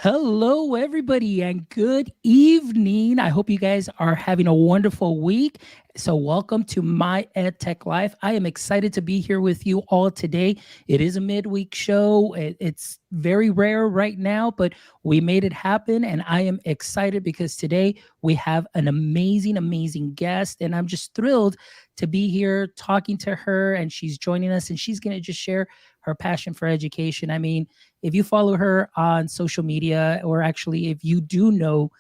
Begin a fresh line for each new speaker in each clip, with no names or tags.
Hello, everybody, and good evening. I hope you guys are having a wonderful week. So, welcome to my EdTech Life. I am excited to be here with you all today. It is a midweek show. It's very rare right now, but we made it happen. And I am excited because today we have an amazing, amazing guest. And I'm just thrilled to be here talking to her. And she's joining us, and she's going to just share her passion for education. I mean, if you follow her on social media, or actually if you do know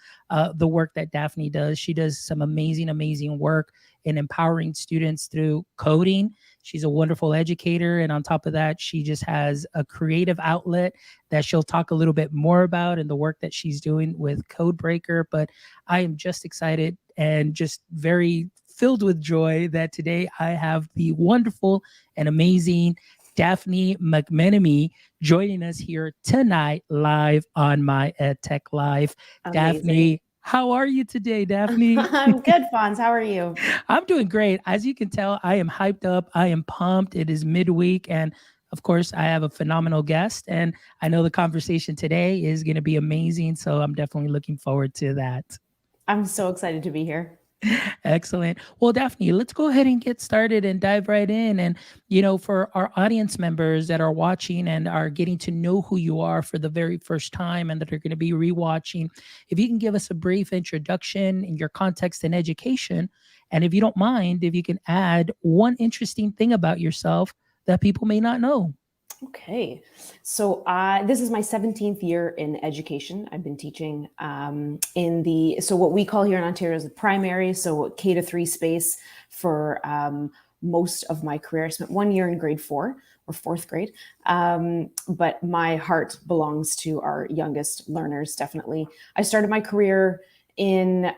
the work that Daphne does, she does some amazing, amazing work in empowering students through coding. She's a wonderful educator. And on top of that, she just has a creative outlet that she'll talk a little bit more about and the work that she's doing with Codebreaker. But I am just excited and just very filled with joy that today I have the wonderful and amazing Daphne McMenemy joining us here tonight live on my EdTech Life.
Amazing.
Daphne, how are you today, Daphne?
I'm good, Fonz. How are you?
I'm doing great. As you can tell, I am hyped up. I am pumped. It is midweek. And of course, I have a phenomenal guest. And I know the conversation today is going to be amazing. So I'm definitely looking forward to that.
I'm so excited to be here.
Excellent. Well, Daphne, let's go ahead and get started and dive right in. And, for our audience members that are watching and are getting to know who you are for the very first time and that are going to be rewatching, if you can give us a brief introduction in your context and education. And if you don't mind, if you can add one interesting thing about yourself that people may not know.
Okay. So this is my 17th year in education. I've been teaching so what we call here in Ontario is the primary, so K-3 space for most of my career. I spent 1 year in grade 4 or 4th grade. But my heart belongs to our youngest learners, definitely. I started my career in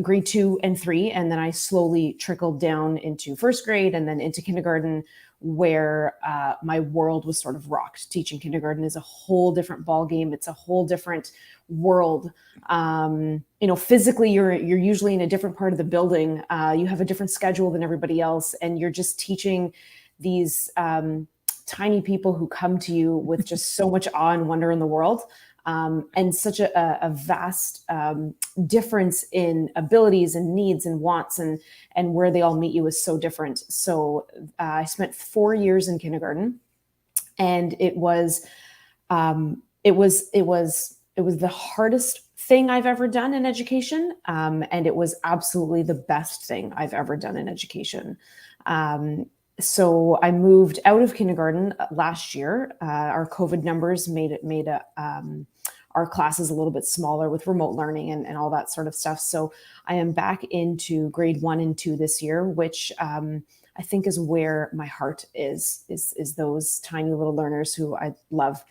grade 2 and 3, and then I slowly trickled down into 1st grade and then into kindergarten, where my world was sort of rocked. Teaching kindergarten is a whole different ballgame. It's a whole different world. Physically, you're usually in a different part of the building. You have a different schedule than everybody else, and you're just teaching these tiny people who come to you with just so much awe and wonder in the world. And such a vast difference in abilities and needs and wants, and where they all meet you is so different. So I spent 4 years in kindergarten, and it was the hardest thing I've ever done in education, and it was absolutely the best thing I've ever done in education. So I moved out of kindergarten last year. Our COVID numbers made our classes a little bit smaller with remote learning and all that sort of stuff. So I am back into grade 1 and 2 this year, which I think is where my heart is those tiny little learners who I love.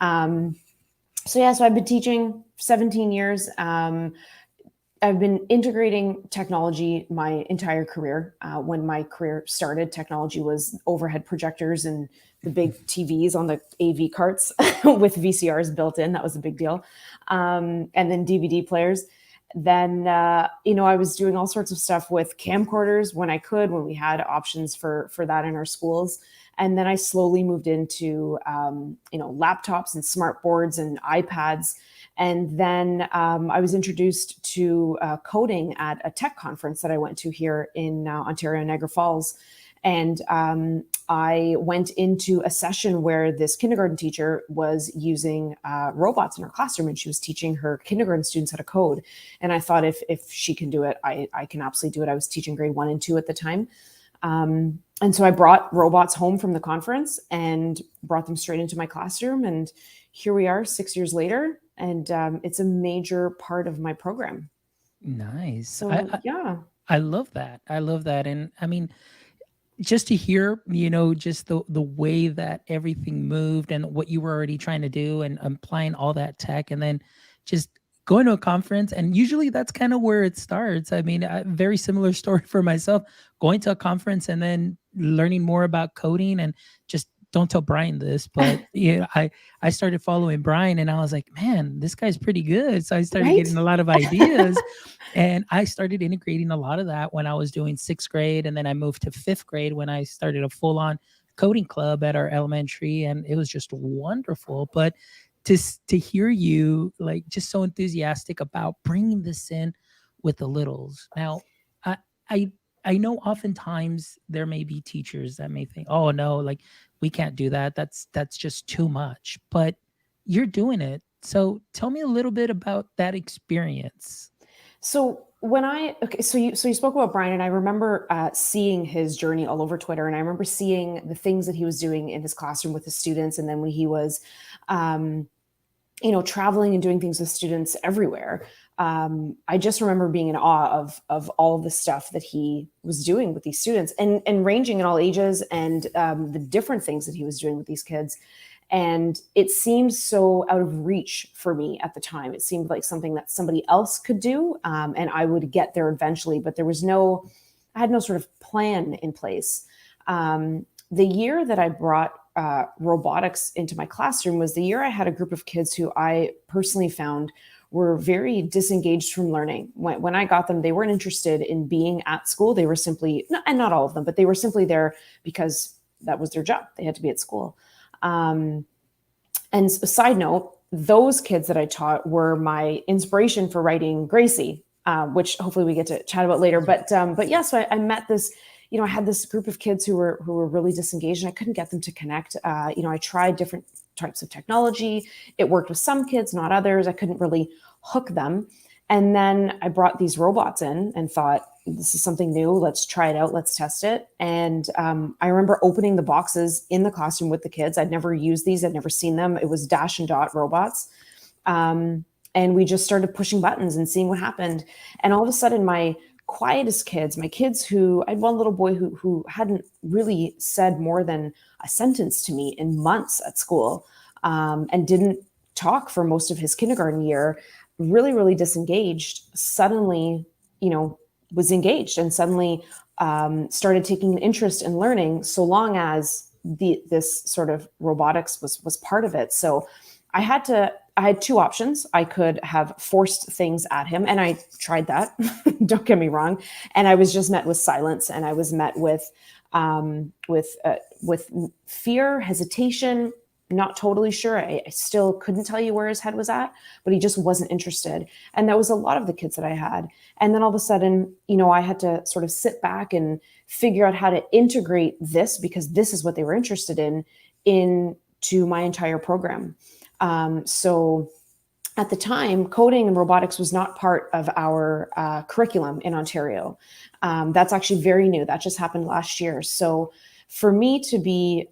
So I've been teaching 17 years. I've been integrating technology my entire career. When my career started, technology was overhead projectors and the big TVs on the AV carts with VCRs built in. That was a big deal. And then DVD players. Then, I was doing all sorts of stuff with camcorders when we had options for that in our schools. And then I slowly moved into, laptops and smart boards and iPads. And then I was introduced to coding at a tech conference that I went to here in Ontario, Niagara Falls. And I went into a session where this kindergarten teacher was using robots in her classroom, and she was teaching her kindergarten students how to code. And I thought, if she can do it, I can absolutely do it. I was teaching grade 1 and 2 at the time. And so I brought robots home from the conference and brought them straight into my classroom. And here we are 6 years later. And it's a major part of my program.
Nice.
So,
I love that. I love that. And I mean, just to hear, just the way that everything moved and what you were already trying to do and applying all that tech, and then just going to a conference. And usually that's kind of where it starts. I mean, a very similar story for myself, going to a conference and then learning more about coding. And just don't tell Brian this, but I started following Brian, and I was like, man, this guy's pretty good. So I started getting a lot of ideas. And I started integrating a lot of that when I was doing 6th grade. And then I moved to 5th grade when I started a full-on coding club at our elementary. And it was just wonderful. But to hear you like just so enthusiastic about bringing this in with the littles. Now, I I I know oftentimes there may be teachers that may think, "Oh no, like we can't do that. That's just too much." But you're doing it. So tell me a little bit about that experience.
So so you spoke about Brian, and I remember seeing his journey all over Twitter, and I remember seeing the things that he was doing in his classroom with his students, and then when he was, um, traveling and doing things with students everywhere. I just remember being in awe of all of the stuff that he was doing with these students, and ranging in all ages, and the different things that he was doing with these kids. And it seemed so out of reach for me at the time. It seemed like something that somebody else could do, and I would get there eventually. But I had no sort of plan in place. The year that I brought robotics into my classroom was the year I had a group of kids who I personally found were very disengaged from learning. When I got them, they weren't interested in being at school. They were simply, and not all of them, but they were simply there because that was their job. They had to be at school. And a side note, those kids that I taught were my inspiration for writing Gracie, which hopefully we get to chat about later. But yeah, so I met this, I had this group of kids who were really disengaged, and I couldn't get them to connect. I tried different types of technology. It worked with some kids, not others. I couldn't really hook them. And then I brought these robots in and thought, this is something new. Let's try it out. Let's test it. And I remember opening the boxes in the classroom with the kids. I'd never used these. I'd never seen them. It was Dash and Dot robots. And we just started pushing buttons and seeing what happened. And all of a sudden, my quietest kids, my kids I had one little boy who hadn't really said more than a sentence to me in months at school, and didn't talk for most of his kindergarten year, really, really disengaged, suddenly, was engaged, and suddenly started taking an interest in learning, so long as this sort of robotics was part of it. So I had two options. I could have forced things at him, and I tried that. Don't get me wrong. And I was just met with silence, and I was met with fear, hesitation. Not totally sure. I still couldn't tell you where his head was at, but he just wasn't interested. And that was a lot of the kids that I had. And then all of a sudden, I had to sort of sit back and figure out how to integrate this, because this is what they were interested in, into my entire program. So at the time, coding and robotics was not part of our curriculum in Ontario. That's actually very new. That just happened last year. So for me to be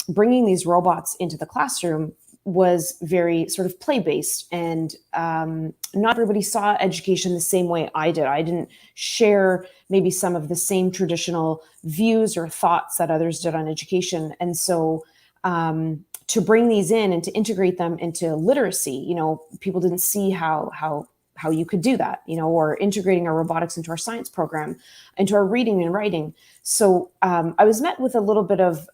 bringing these robots into the classroom was very sort of play-based, and not everybody saw education the same way I did. I didn't share maybe some of the same traditional views or thoughts that others did on education. And so to bring these in and to integrate them into literacy, people didn't see how you could do that, or integrating our robotics into our science program, into our reading and writing. So I was met with a little bit of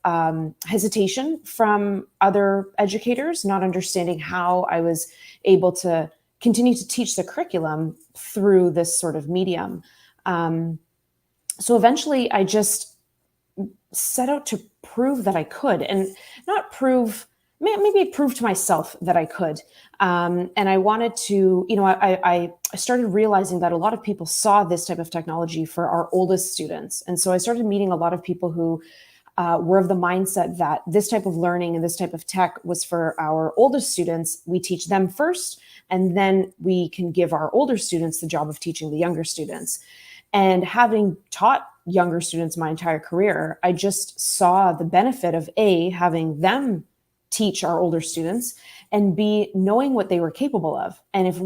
hesitation from other educators, not understanding how I was able to continue to teach the curriculum through this sort of medium. So eventually I just set out to prove that I could, and not prove, maybe prove to myself that I could. And I wanted to, I started realizing that a lot of people saw this type of technology for our oldest students. And so I started meeting a lot of people who were of the mindset that this type of learning and this type of tech was for our oldest students. We teach them first, and then we can give our older students the job of teaching the younger students. And having taught younger students my entire career, I just saw the benefit of having them teach our older students, and B, knowing what they were capable of. And if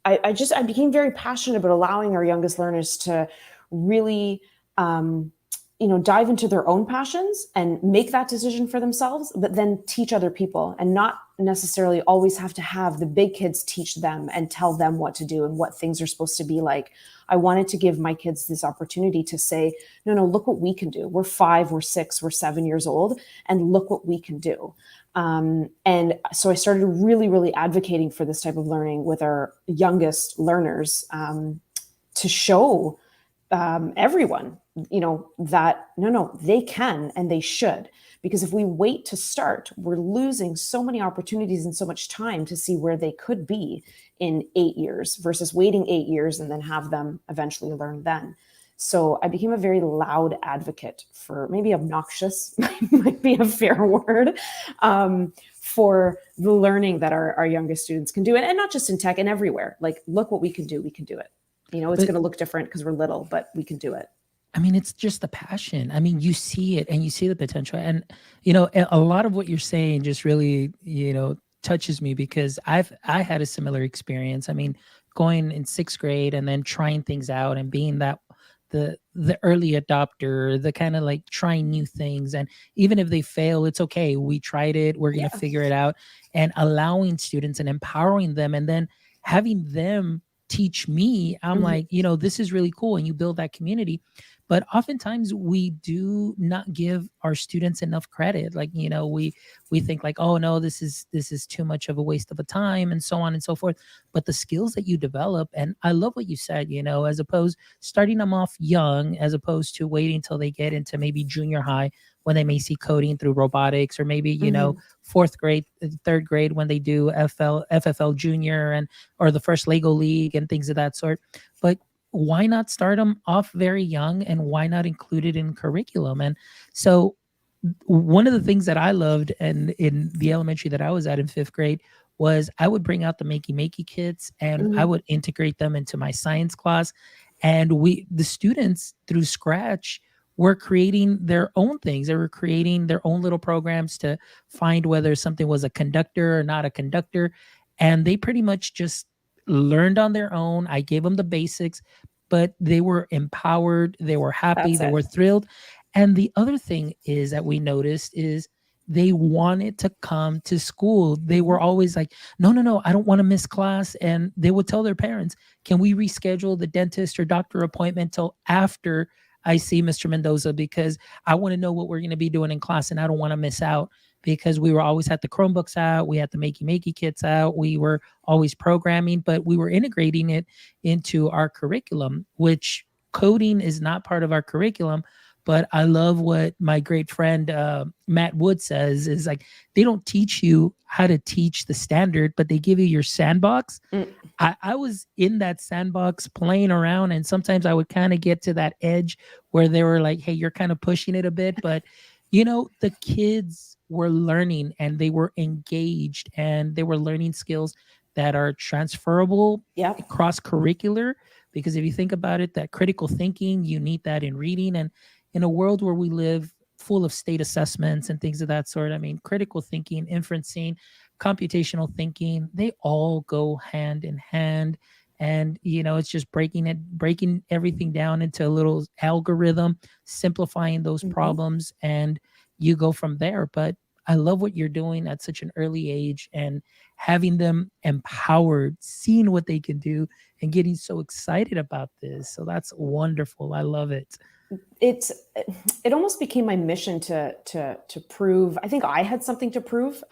I became very passionate about allowing our youngest learners to really, dive into their own passions and make that decision for themselves, but then teach other people, and not necessarily always have to have the big kids teach them and tell them what to do and what things are supposed to be like. I wanted to give my kids this opportunity to say, no, look what we can do. We're 5, we're 6, we're 7 years old, and look what we can do. And so I started really, really advocating for this type of learning with our youngest learners, to show everyone that no, they can and they should. Because if we wait to start, we're losing so many opportunities and so much time to see where they could be in 8 years versus waiting 8 years and then have them eventually learn then. So I became a very loud advocate for, maybe obnoxious might be a fair word, for the learning that our youngest students can do. And not just in tech and everywhere. Like, look what we can do. We can do it. It's going to look different because we're little, but we can do it.
I mean, it's just the passion. I mean, you see it and you see the potential. And, a lot of what you're saying just really, touches me, because I had a similar experience. I mean, going in 6th grade and then trying things out and being that the early adopter, the kind of like trying new things. And even if they fail, it's okay. We tried it. We're going to figure it out, and allowing students and empowering them, and then having them teach me. I'm like, this is really cool. And you build that community. But oftentimes we do not give our students enough credit. Like, we think like, oh no, this is too much of a waste of a time, and so on and so forth. But the skills that you develop, and I love what you said, as opposed starting them off young, as opposed to waiting until they get into maybe junior high when they may see coding through robotics, or maybe, 4th grade, 3rd grade when they do FFL junior or the first Lego league and things of that sort. But why not start them off very young, and why not include it in curriculum? And so one of the things that I loved, and in the elementary that I was at in 5th grade, was I would bring out the Makey kits, and I would integrate them into my science class. And the students through Scratch were creating their own things. They were creating their own little programs to find whether something was a conductor or not a conductor. And they pretty much just learned on their own. I gave them the basics, but they were empowered. They were happy. They were thrilled. And the other thing is that we noticed is they wanted to come to school. They were always like, no, I don't want to miss class. And they would tell their parents, can we reschedule the dentist or doctor appointment till after I see Mr. Mendoza, because I want to know what we're going to be doing in class and I don't want to miss out. Because we were always had the Chromebooks out, we had the Makey kits out, we were always programming, but we were integrating it into our curriculum, which coding is not part of our curriculum. But I love what my great friend Matt Wood says is like, they don't teach you how to teach the standard, but they give you your sandbox. I was in that sandbox playing around, and sometimes I would kind of get to that edge where they were like, hey, you're kind of pushing it a bit. But, the kids were learning and they were engaged and they were learning skills that are transferable, cross-curricular. Because if you think about it, that critical thinking, you need that in reading. And in a world where we live full of state assessments and things of that sort, I mean, critical thinking, inferencing, computational thinking, they all go hand in hand. And, it's just breaking everything down into a little algorithm, simplifying those problems, and you go from there. But I love what you're doing at such an early age, and having them empowered, seeing what they can do, and getting so excited about this. So that's wonderful. I love it.
It almost became my mission to prove. I think I had something to prove.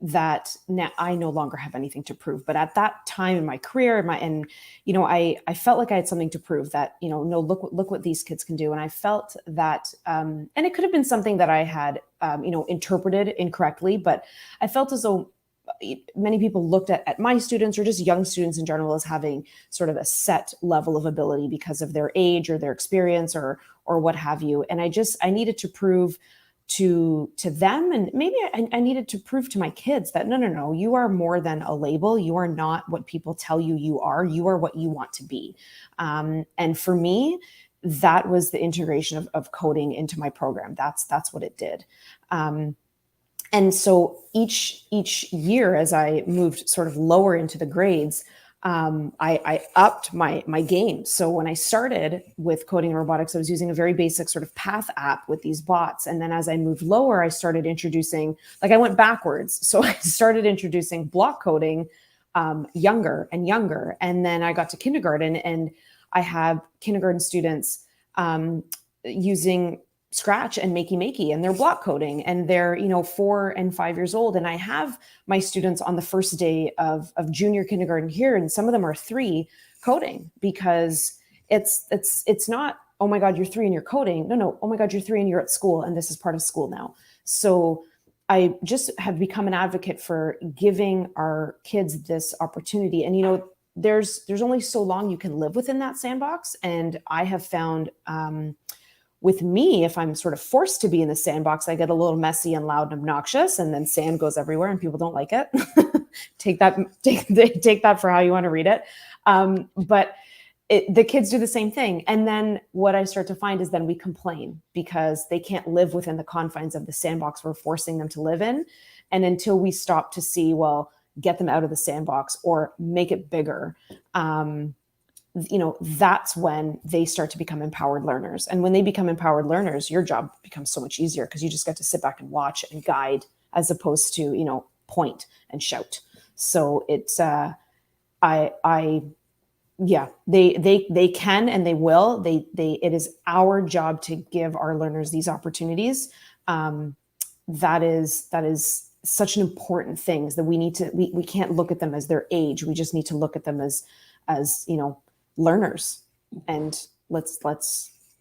That now I no longer have anything to prove. But at that time in my career, I felt like I had something to prove, that, no, look what these kids can do. And I felt that, and it could have been something that I had, interpreted incorrectly, but I felt as though many people looked at my students, or just young students in general, as having sort of a set level of ability because of their age or their experience or what have you. And I needed to prove to them, and maybe I needed to prove to my kids that no, you are more than a label. You are not what people tell you you are. You are what you want to be. And for me, that was the integration of coding into my program. That's what it did. And so each year, as I moved sort of lower into the grades, I upped my game. So when I started with coding and robotics, I was using a very basic sort of path app with these bots. And then as I moved lower, I started introducing, I went backwards. So I started introducing block coding younger and younger. And then I got to kindergarten, and I have kindergarten students using Scratch and Makey, and they're block coding, and they're 4 and 5 years old. And I have my students on the first day of junior kindergarten here, and some of them are 3, coding, because it's not oh my God, you're 3 and you're coding. No, oh my God, you're 3 and you're at school, and this is part of school now. So I just have become an advocate for giving our kids this opportunity. And, there's only so long you can live within that sandbox. And I have found, with me, if I'm sort of forced to be in the sandbox, I get a little messy and loud and obnoxious, and then sand goes everywhere and people don't like it. take that for how you want to read it. But the kids do the same thing. And then what I start to find is then we complain because they can't live within the confines of the sandbox we're forcing them to live in. And until we stop to see, well, get them out of the sandbox or make it bigger, that's when they start to become empowered learners. And when they become empowered learners, your job becomes so much easier because you just get to sit back and watch and guide as opposed to, point and shout. So it's, they can, and they will, it is our job to give our learners these opportunities. That is such an important thing, is that we can't look at them as their age. We just need to look at them as learners, and let's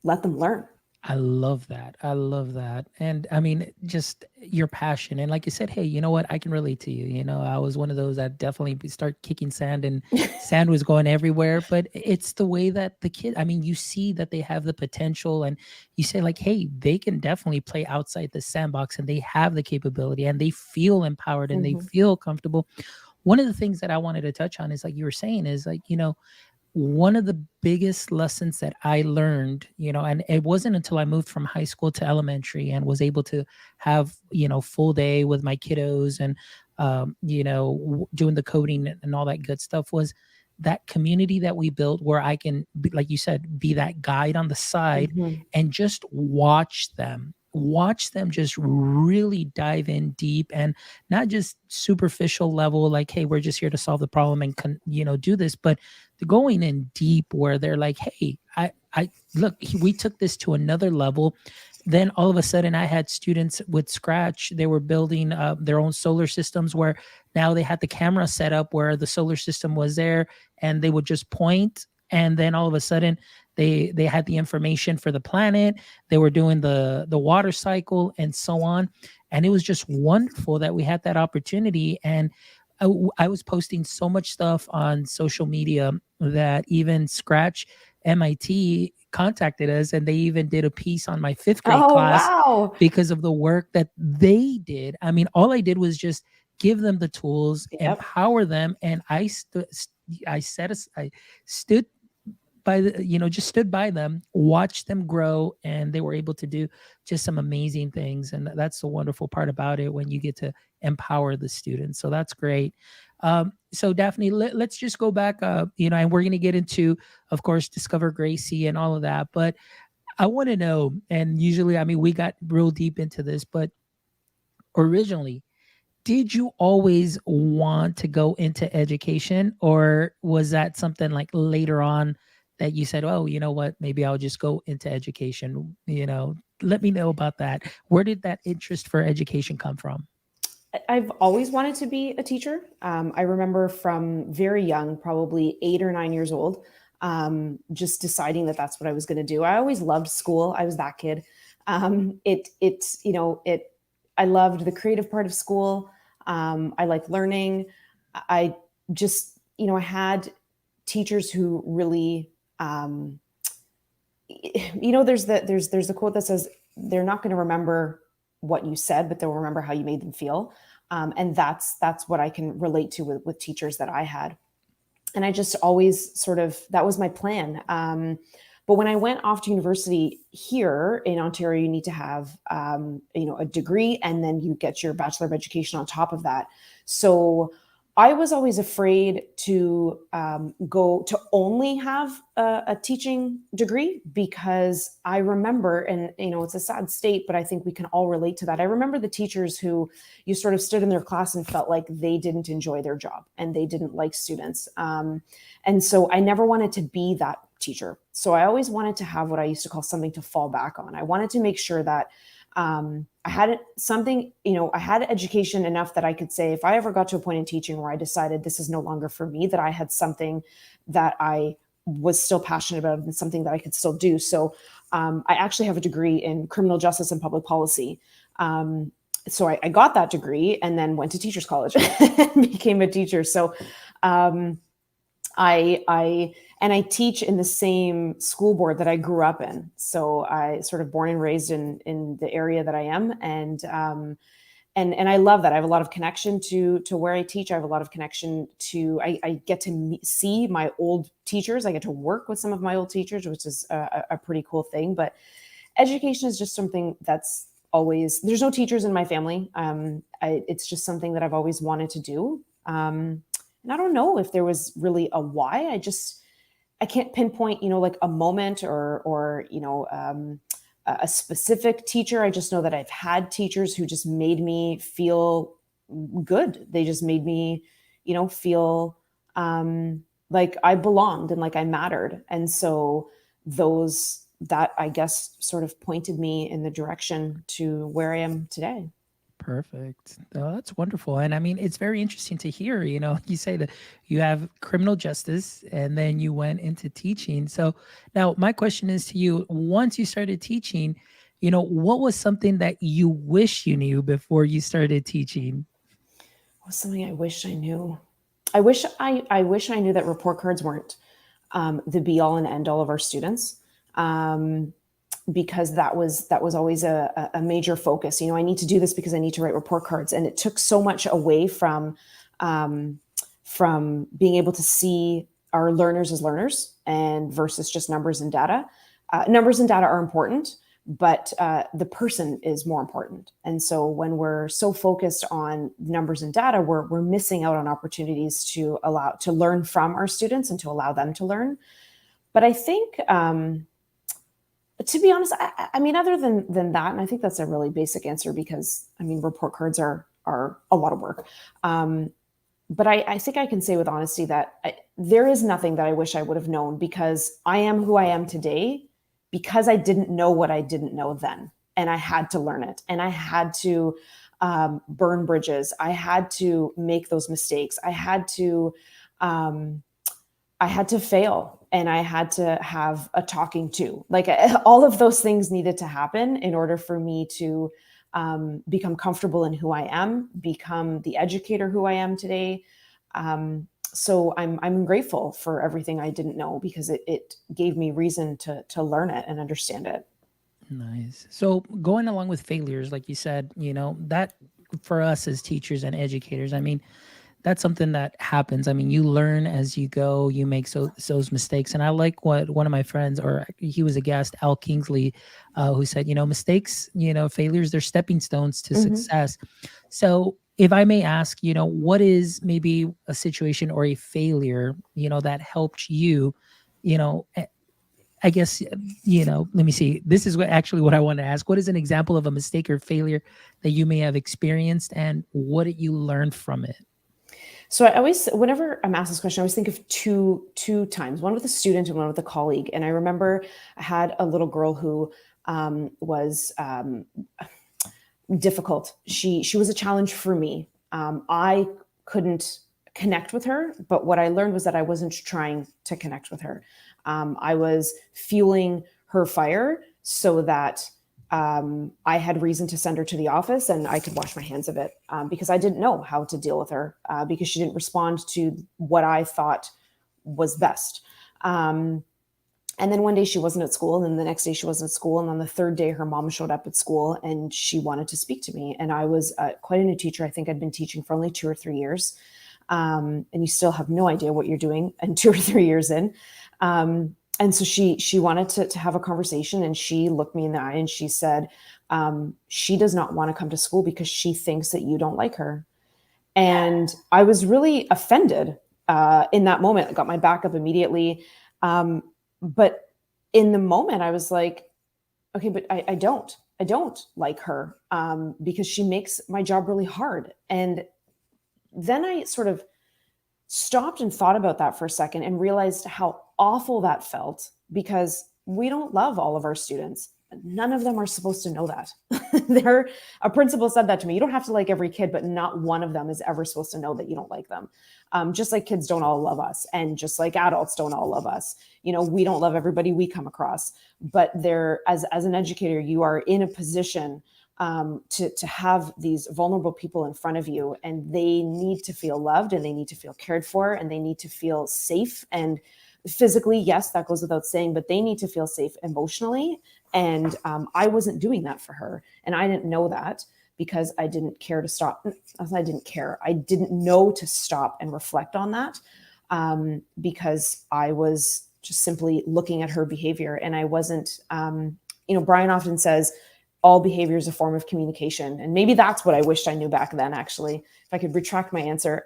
let them learn.
I love that. I love that. And I mean, just your passion. And like you said, hey, you know what? I can relate to you. I was one of those that definitely start kicking sand, and sand was going everywhere. But it's the way that the kid, I mean, you see that they have the potential, and you say like, hey, they can definitely play outside the sandbox, and they have the capability, and they feel empowered, and they feel comfortable. One of the things that I wanted to touch on is, like you were saying, is like, one of the biggest lessons that I learned, and it wasn't until I moved from high school to elementary and was able to have, full day with my kiddos and, doing the coding and all that good stuff, was that community that we built where I can, like you said, be that guide on the side and just watch them just really dive in deep, and not just superficial level, like, hey, we're just here to solve the problem and do this, but they're going in deep where they're like, hey, I look, we took this to another level. Then all of a sudden I had students with Scratch. They were building their own solar systems, where now they had the camera set up where the solar system was there, and they would just point, and then all of a sudden they had the information for the planet. They were doing the water cycle and so on. And it was just wonderful that we had that opportunity. And I was posting so much stuff on social media that even Scratch MIT contacted us, and they even did a piece on my 5th grade class.
Wow.
Because of the work that they did. I mean, all I did was just give them the tools, empower them. And I stood by just stood by them, watched them grow, and they were able to do just some amazing things. And that's the wonderful part about it, when you get to empower the students. So that's great. So Daphne, let's just go back, and we're going to get into, of course, Discover Gracie and all of that. But I want to know, and usually, I mean, we got real deep into this, but originally, did you always want to go into education, or was that something like later on that you said, oh, you know what, maybe I'll just go into education? Let me know about that. Where did that interest for education come from?
I've always wanted to be a teacher. I remember from very young, probably 8 or 9 years old, just deciding that that's what I was going to do. I always loved school. I was that kid. I loved the creative part of school. I liked learning. I just, I had teachers who really, there's the quote that says, they're not going to remember what you said, but they'll remember how you made them feel. And that's what I can relate to with teachers that I had. And I just always that was my plan. But when I went off to university here in Ontario, you need to have, a degree, and then you get your Bachelor of Education on top of that. So I was always afraid to go to only have a teaching degree, because I remember, and it's a sad state, but I think we can all relate to that. I remember the teachers who you sort of stood in their class and felt like they didn't enjoy their job and they didn't like students. And so I never wanted to be that teacher. So I always wanted to have what I used to call something to fall back on. I wanted to make sure that I had something, I had education enough that I could say, if I ever got to a point in teaching where I decided this is no longer for me, that I had something that I was still passionate about and something that I could still do. So I actually have a degree in criminal justice and public policy. So I got that degree and then went to teachers college and became a teacher. So I teach in the same school board that I grew up in. So I sort of born and raised in the area that I am. And I love that. I have a lot of connection to where I teach. I have a lot of connection to, I get to see my old teachers. I get to work with some of my old teachers, which is a pretty cool thing. But education is just something that's always, there's no teachers in my family. It's just something that I've always wanted to do. And I don't know if there was really a why. I can't pinpoint, like a moment or a specific teacher. I just know that I've had teachers who just made me feel good. They just made me, feel like I belonged and like I mattered. And so that I guess sort of pointed me in the direction to where I am today.
Perfect. Oh, that's wonderful. And I mean, it's very interesting to hear, you say that you have criminal justice and then you went into teaching. So now my question is to you, once you started teaching, what was something that you wish you knew before you started teaching?
What was something I wish I knew? I wish I knew that report cards weren't the be all and end all of our students. Because that was always a major focus. I need to do this because I need to write report cards. And it took so much away from being able to see our learners as learners and versus just numbers and data. Numbers and data are important, but the person is more important. And so when we're so focused on numbers and data, we're missing out on opportunities to learn from our students and to allow them to learn. But I think, to be honest, I mean, other than that, and I think that's a really basic answer because, I mean, report cards are a lot of work. But I think I can say with honesty that there is nothing that I wish I would have known because I am who I am today because I didn't know what I didn't know then. And I had to learn it. And I had to burn bridges. I had to make those mistakes. I had to fail. And I had to have a talking to. Like all of those things needed to happen in order for me to become comfortable in who I am, become the educator who I am today. So I'm grateful for everything I didn't know because it gave me reason to learn it and understand it.
Nice. So going along with failures, like you said, that for us as teachers and educators, I mean, that's something that happens. I mean, you learn as you go, you make those mistakes. And I like what one of my friends, or he was a guest, Al Kingsley, who said, mistakes, failures, they're stepping stones to success. So if I may ask, what is maybe a situation or a failure, that helped you, I guess, let me see. This is what I want to ask. What is an example of a mistake or failure that you may have experienced and what did you learn from it?
So I always, whenever I'm asked this question, I always think of two times, one with a student and one with a colleague. And I remember I had a little girl who was difficult. She was a challenge for me. I couldn't connect with her, but what I learned was that I wasn't trying to connect with her. I was fueling her fire so that I had reason to send her to the office and I could wash my hands of it because I didn't know how to deal with her because she didn't respond to what I thought was best. And then one day she wasn't at school and then the next day she wasn't at school. And on the third day, her mom showed up at school and she wanted to speak to me. And I was quite a new teacher. I think I'd been teaching for only 2 or 3 years. And you still have no idea what you're doing and 2 or 3 years in. And so she wanted to have a conversation and she looked me in the eye and she said, she does not want to come to school because she thinks that you don't like her. And I was really offended in that moment. I got my back up immediately. But in the moment I was like, okay, but I don't like her because she makes my job really hard. And then I sort of stopped and thought about that for a second and realized how awful that felt because we don't love all of our students. none of them are supposed to know that. A principal said that to me. You don't have to like every kid, but not one of them is ever supposed to know that you don't like them. Just like kids don't all love us, and just like adults don't all love us. We don't love everybody we come across, but as an educator, you are in a position to have these vulnerable people in front of you, and they need to feel loved, and they need to feel cared for, and they need to feel safe. And physically, yes, that goes without saying, but they need to feel safe emotionally. And I wasn't doing that for her. And I didn't know that because I didn't care to stop. I didn't care. I didn't know to stop and reflect on that because I was just simply looking at her behavior. And I wasn't, Brian often says, all behavior is a form of communication. And maybe that's what I wished I knew back then, actually, if I could retract my answer.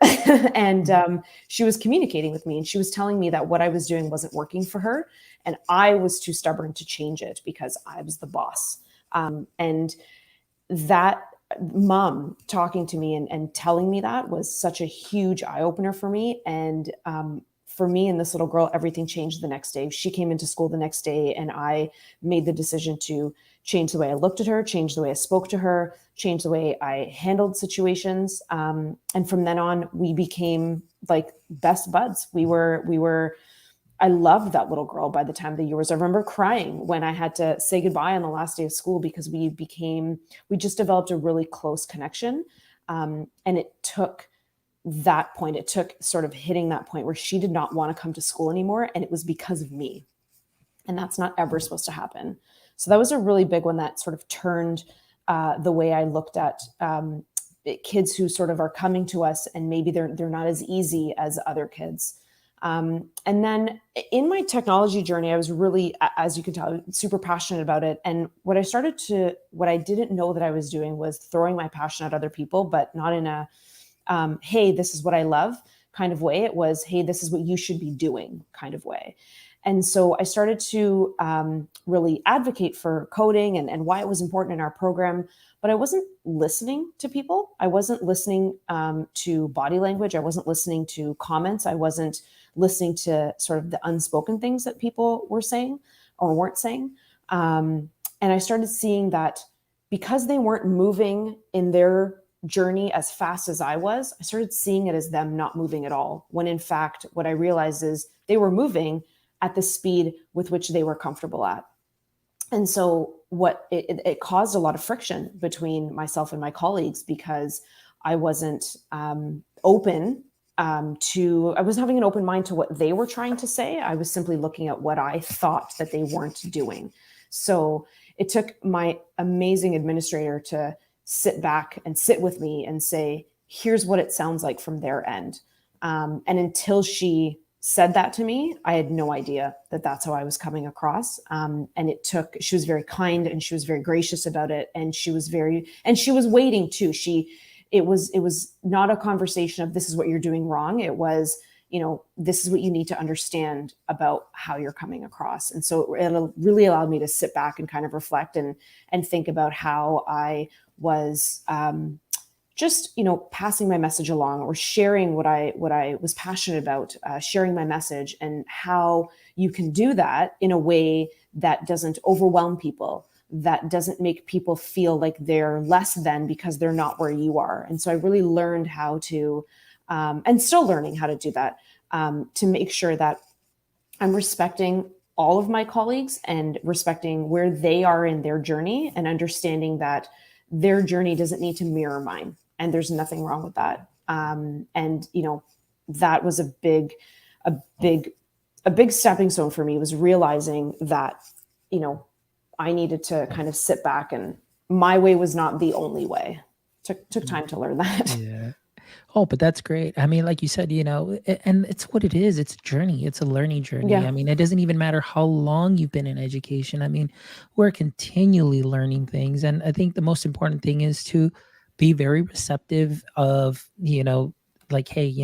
And she was communicating with me, and she was telling me that what I was doing wasn't working for her. And I was too stubborn to change it because I was the boss. And that mom talking to me and telling me that was such a huge eye opener for me. And for me and this little girl, everything changed the next day. She came into school the next day, and I made the decision to change the way I looked at her, change the way I spoke to her, change the way I handled situations. And from then on, we became like best buds. I loved that little girl by the time the year was. I remember crying when I had to say goodbye on the last day of school because we just developed a really close connection. And it took that point. It took sort of hitting that point where she did not want to come to school anymore. And it was because of me. And that's not ever supposed to happen. So that was a really big one that sort of turned the way I looked at kids who sort of are coming to us, and maybe they're not as easy as other kids. And then in my technology journey, I was really, as you can tell, super passionate about it. And what I didn't know that I was doing was throwing my passion at other people, but not in a, hey, this is what I love kind of way. It was, hey, this is what you should be doing kind of way. And so I started to really advocate for coding and why it was important in our program, but I wasn't listening to people. I wasn't listening to body language. I wasn't listening to comments. I wasn't listening to sort of the unspoken things that people were saying or weren't saying. And I started seeing that because they weren't moving in their journey as fast as I was, I started seeing it as them not moving at all. When in fact, what I realized is they were moving at the speed with which they were comfortable at. And so it caused a lot of friction between myself and my colleagues because I wasn't open I was having an open mind to what they were trying to say. I was simply looking at what I thought that they weren't doing. So it took my amazing administrator to sit back and sit with me and say, here's what it sounds like from their end. And until she said that to me, I had no idea that that's how I was coming across. And she was very kind and she was very gracious about it. And she was waiting too. It was not a conversation of this is what you're doing wrong. It was, this is what you need to understand about how you're coming across. And so it really allowed me to sit back and kind of reflect and think about how I was, just, passing my message along or sharing what I was passionate about, sharing my message, and how you can do that in a way that doesn't overwhelm people, that doesn't make people feel like they're less than because they're not where you are. And so I really learned how to, and still learning how to do that, to make sure that I'm respecting all of my colleagues and respecting where they are in their journey and understanding that their journey doesn't need to mirror mine. And there's nothing wrong with that. And, that was a big stepping stone for me, was realizing that, I needed to kind of sit back, and my way was not the only way. Took time to learn that.
Yeah. Oh, but that's great. I mean, like you said, and it's what it is. It's a journey. It's a learning journey.
Yeah.
I mean, it doesn't even matter how long you've been in education. I mean, we're continually learning things. And I think the most important thing is to be very receptive of, like, hey,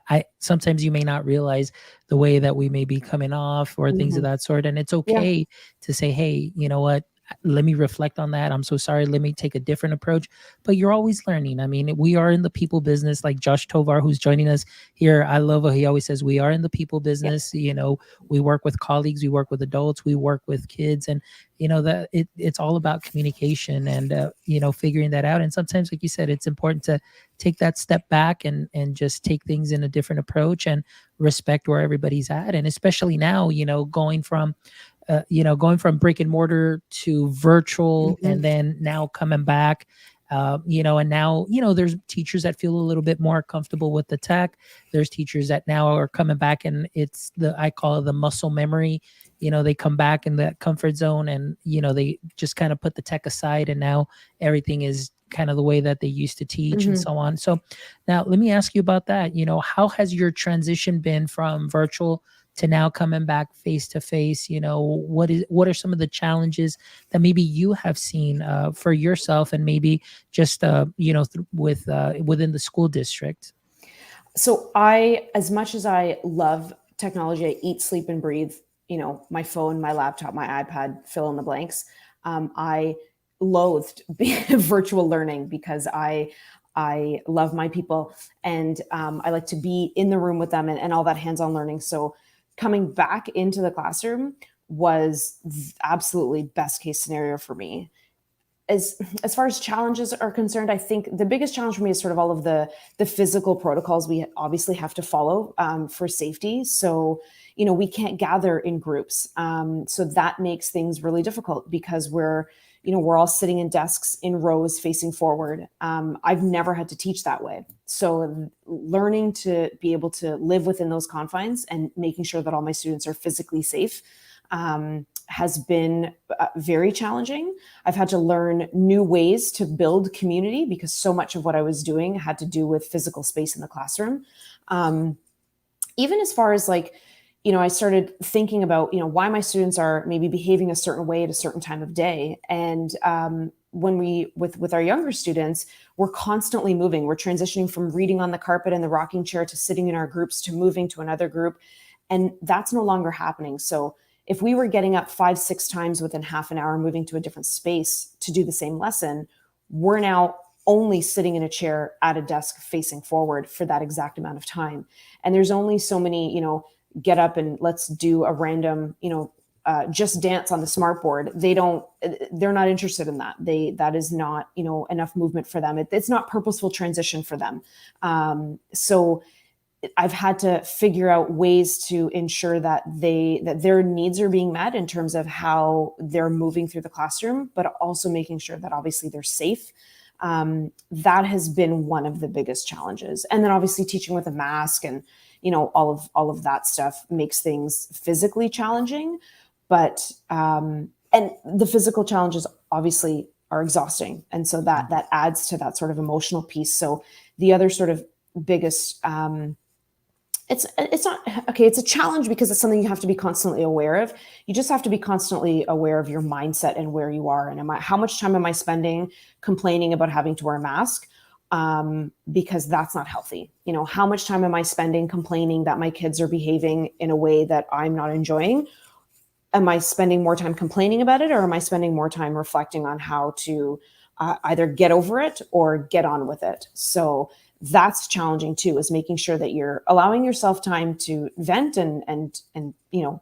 I sometimes you may not realize the way that we may be coming off or things of that sort. And it's okay to say, hey, you know what? let me reflect on that. I'm so sorry. Let me take a different approach. But you're always learning. I mean, we are in the people business, like Josh Tovar, who's joining us here. I love what he always says. We are in the people
Yep.
business. We work with colleagues, we work with adults, we work with kids, and that it's all about communication and figuring that out. And sometimes, like you said, it's important to take that step back and just take things in a different approach and respect where everybody's at. And especially now, going from brick and mortar to virtual,
Mhm.
and then now coming back, and now, there's teachers that feel a little bit more comfortable with the tech. There's teachers that now are coming back, and I call it the muscle memory. They come back in that comfort zone, and, they just kind of put the tech aside, and now everything is kind of the way that they used to teach and
Mhm.
so on. So now let me ask you about that. How has your transition been from virtual to now coming back face to face? What are some of the challenges that maybe you have seen for yourself, and maybe just within the school district?
So as much as I love technology, I eat, sleep, and breathe, my phone, my laptop, my iPad, fill in the blanks. I loathed virtual learning because I love my people, and I like to be in the room with them, and all that hands-on learning. So coming back into the classroom was absolutely best case scenario for me. As far as challenges are concerned, I think the biggest challenge for me is sort of all of the physical protocols we obviously have to follow for safety. So we can't gather in groups, so that makes things really difficult because we're all sitting in desks in rows facing forward. I've never had to teach that way, so learning to be able to live within those confines and making sure that all my students are physically safe has been very challenging. I've had to learn new ways to build community because so much of what I was doing had to do with physical space in the classroom. Even as far as I started thinking about, why my students are maybe behaving a certain way at a certain time of day. And when with our younger students, we're constantly moving. We're transitioning from reading on the carpet in the rocking chair to sitting in our groups to moving to another group. And that's no longer happening. So if we were getting up 5-6 times within half an hour, moving to a different space to do the same lesson, we're now only sitting in a chair at a desk facing forward for that exact amount of time. And there's only so many, get up and let's do a random, just dance on the smartboard. They're not interested in that. That is not, enough movement for them. It's not purposeful transition for them. So I've had to figure out ways to ensure that their needs are being met in terms of how they're moving through the classroom, but also making sure that obviously they're safe. That has been one of the biggest challenges. And then obviously teaching with a mask and all of that stuff makes things physically challenging. But and the physical challenges obviously are exhausting, and so that adds to that sort of emotional piece. So the other sort of biggest it's not okay, it's a challenge because it's something you have to be constantly aware of. You just have to be constantly aware of your mindset and where you are, and how much time am I spending complaining about having to wear a mask, because that's not healthy. How much time am I spending complaining that my kids are behaving in a way that I'm not enjoying? Am I spending more time complaining about it, or am I spending more time reflecting on how to either get over it or get on with it? So that's challenging too, is making sure that you're allowing yourself time to vent and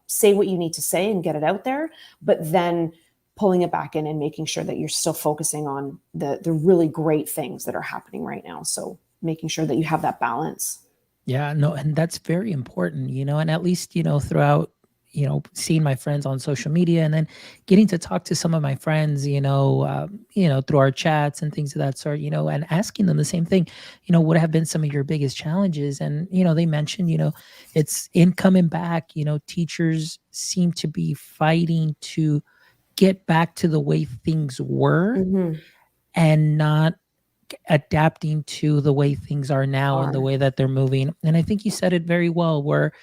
say what you need to say and get it out there, but then pulling it back in and making sure that you're still focusing on the really great things that are happening right now. So making sure that you have that balance.
Yeah, no, and that's very important, and at least, throughout, seeing my friends on social media, and then getting to talk to some of my friends, through our chats and things of that sort, and asking them the same thing, what have been some of your biggest challenges? And, they mentioned, it's in coming back, teachers seem to be fighting to get back to the way things were,
Mm-hmm.
and not adapting to the way things are now and the
Are.
way that they're moving. And I think you said it very well, where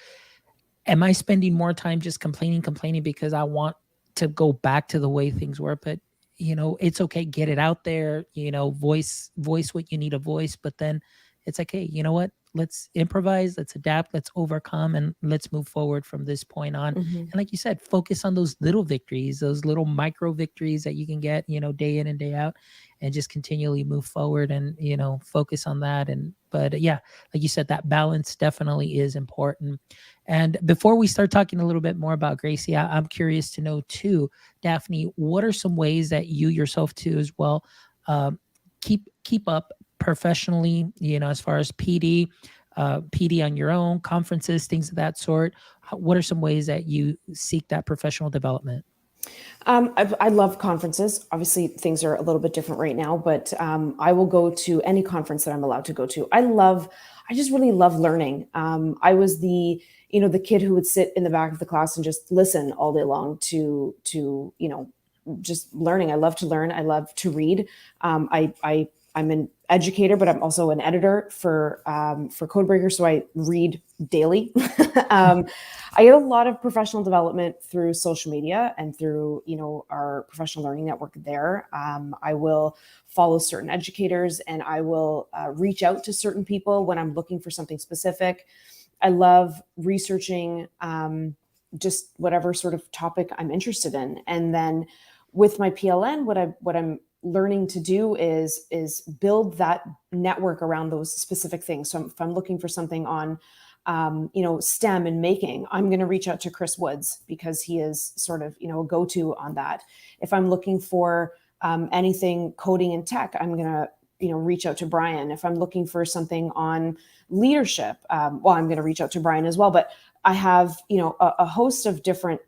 am I spending more time just complaining because I want to go back to the way things were? But it's okay, get it out there, voice what you need to voice, but then it's like, hey, you know what? let's improvise, let's adapt, let's overcome, and let's move forward from this point on.
Mhm.
And like you said, focus on those little victories, those little micro victories that you can get, day in and day out, and just continually move forward and, focus on that. And, but yeah, like you said, that balance definitely is important. And before we start talking a little bit more about Gracie, I'm curious to know too, Daphne, what are some ways that you yourself too as well um, keep up professionally, as far as PD on your own, conferences, things of that sort? What are some ways that you seek that professional development?
I love conferences. Obviously, things are a little bit different right now, but I will go to any conference that I'm allowed to go to. I just really love learning. I was the kid who would sit in the back of the class and just listen all day long to just learning. I love to learn. I love to read. I'm an educator, but I'm also an editor for Codebreaker, so I read daily. I get a lot of professional development through social media and through our professional learning network there. I will follow certain educators, and I will reach out to certain people when I'm looking for something specific. I love researching just whatever sort of topic I'm interested in, and then with my PLN, what I'm learning to do is build that network around those specific things. So if I'm looking for something on STEM and making, I'm going to reach out to Chris Woods because he is sort of a go-to on that. If I'm looking for anything coding and tech, I'm going to reach out to Brian. If I'm looking for something on leadership, I'm going to reach out to Brian as well. But I have a host of different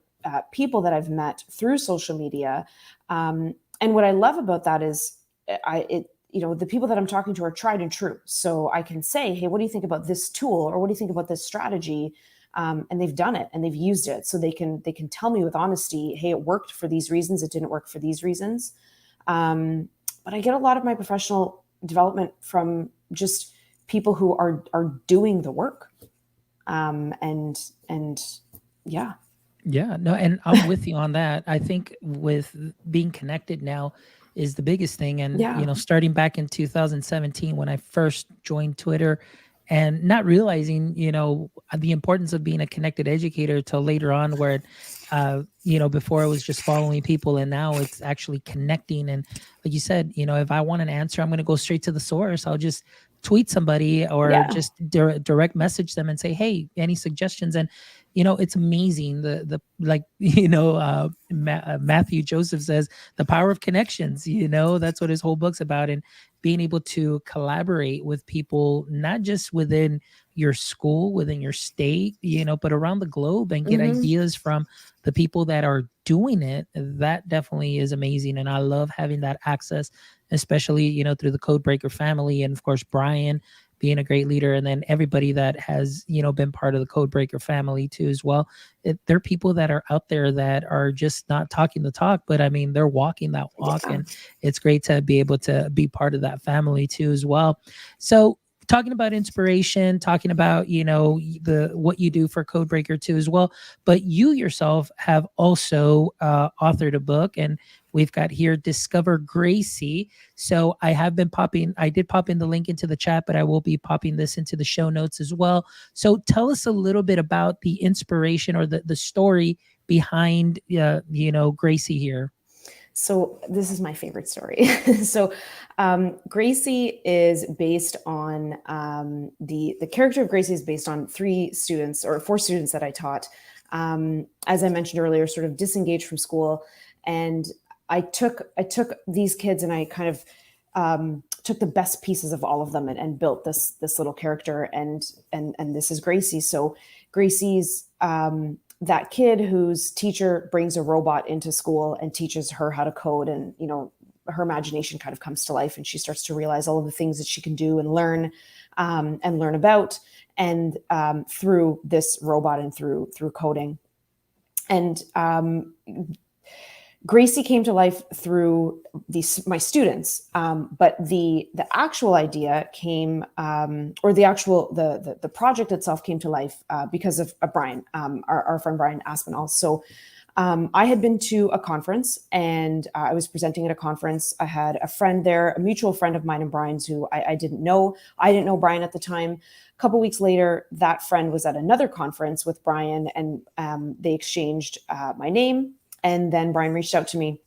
people that I've met through social media. And what I love about that is the people that I'm talking to are tried and true. So I can say, hey, what do you think about this tool? Or what do you think about this strategy? And they've done it and they've used it. So they can tell me with honesty, hey, it worked for these reasons. It didn't work for these reasons. But I get a lot of my professional development from just people who are doing the work. And yeah.
Yeah, no, and I'm with you on that. I think with being connected now is the biggest thing. And,
Yeah.
Starting back in 2017, when I first joined Twitter and not realizing, the importance of being a connected educator till later on where, before it was just following people and now it's actually connecting. And like you said, if I want an answer, I'm going to go straight to the source. I'll just tweet somebody or just direct message them and say, hey, any suggestions? And it's amazing. Matthew Joseph says the power of connections. That's what his whole book's about, and being able to collaborate with people, not just within your school, within your state, but around the globe, and get ideas from the people that are doing it. That definitely is amazing, and I love having that access, especially through the Codebreaker family, and of course Brian being a great leader, and then everybody that has been part of the Codebreaker family too as well. There are people that are out there that are just not talking the talk, but I mean they're walking that walk, and it's great to be able to be part of that family too as well. So talking about inspiration, talking about what you do for Codebreaker too as well, but you yourself have also authored a book, and we've got here Discover Gracie. So I did pop in the link into the chat, but I will be popping this into the show notes as well. So tell us a little bit about the inspiration or the story behind Gracie here.
So this is my favorite story. So Gracie is based on the character of Gracie is based on 4 students that I taught. As I mentioned earlier, sort of disengaged from school, and I took these kids and I kind of took the best pieces of all of them and built this little character, and this is Gracie. So Gracie's that kid whose teacher brings a robot into school and teaches her how to code, and her imagination kind of comes to life, and she starts to realize all of the things that she can do and learn about, and through this robot and through coding. And Gracie came to life through my students, but the actual idea came, or the project itself came to life because of Brian, our friend Brian Aspinall. So I had been to a conference, and I was presenting at a conference. I had a friend there, a mutual friend of mine and Brian's, who I didn't know. I didn't know Brian at the time. A couple weeks later, that friend was at another conference with Brian, and they exchanged my name. And then Brian reached out to me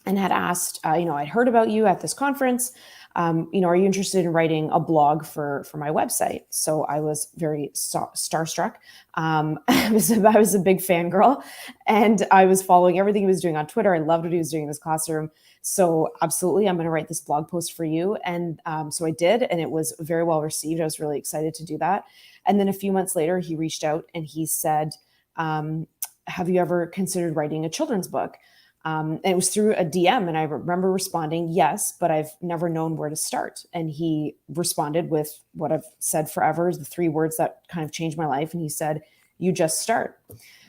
and had asked, I'd heard about you at this conference. Are you interested in writing a blog for my website? So I was very starstruck. I was a big fangirl, and I was following everything he was doing on Twitter. I loved what he was doing in his classroom. So absolutely, I'm going to write this blog post for you. And so I did, and it was very well received. I was really excited to do that. And then a few months later, he reached out and he said, have you ever considered writing a children's book? And it was through a DM, and I remember responding, yes, but I've never known where to start. And he responded with what I've said forever, is the 3 words that kind of changed my life. And he said, you just start.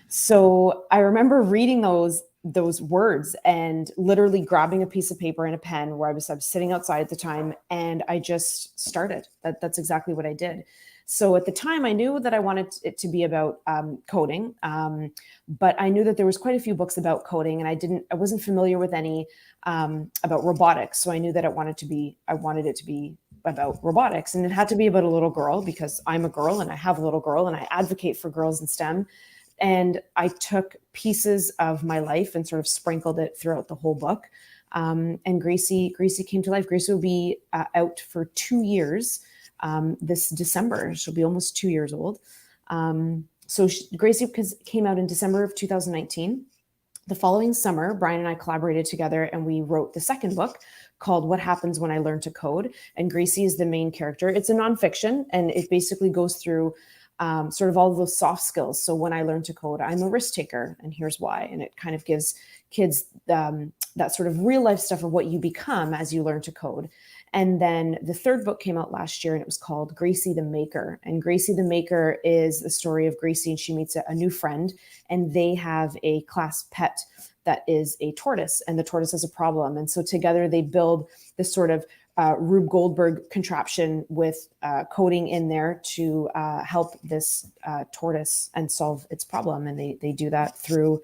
So I remember reading those words and literally grabbing a piece of paper and a pen, where I was sitting outside at the time, and I just started. That's exactly what I did. So at the time, I knew that I wanted it to be about coding, but I knew that there was quite a few books about coding, and I wasn't familiar with any about robotics. So I knew that I wanted it to be about robotics, and it had to be about a little girl, because I'm a girl and I have a little girl, and I advocate for girls in STEM. And I took pieces of my life and sort of sprinkled it throughout the whole book. And Gracie came to life. Gracie will be out for 2 years. This December. She'll be almost 2 years old. Gracie came out in December of 2019. The following summer, Brian and I collaborated together, and we wrote the second book called What Happens When I Learn to Code. And Gracie is the main character. It's a nonfiction, and it basically goes through sort of all of those soft skills. So when I learned to code, I'm a risk taker, and here's why. And it kind of gives kids that sort of real life stuff of what you become as you learn to code. And then the third book came out last year, and it was called Gracie the Maker. And Gracie the Maker is the story of Gracie, and she meets a new friend, and they have a class pet that is a tortoise, and the tortoise has a problem. And so together they build this sort of Rube Goldberg contraption with coding in there to help this tortoise and solve its problem. And they do that through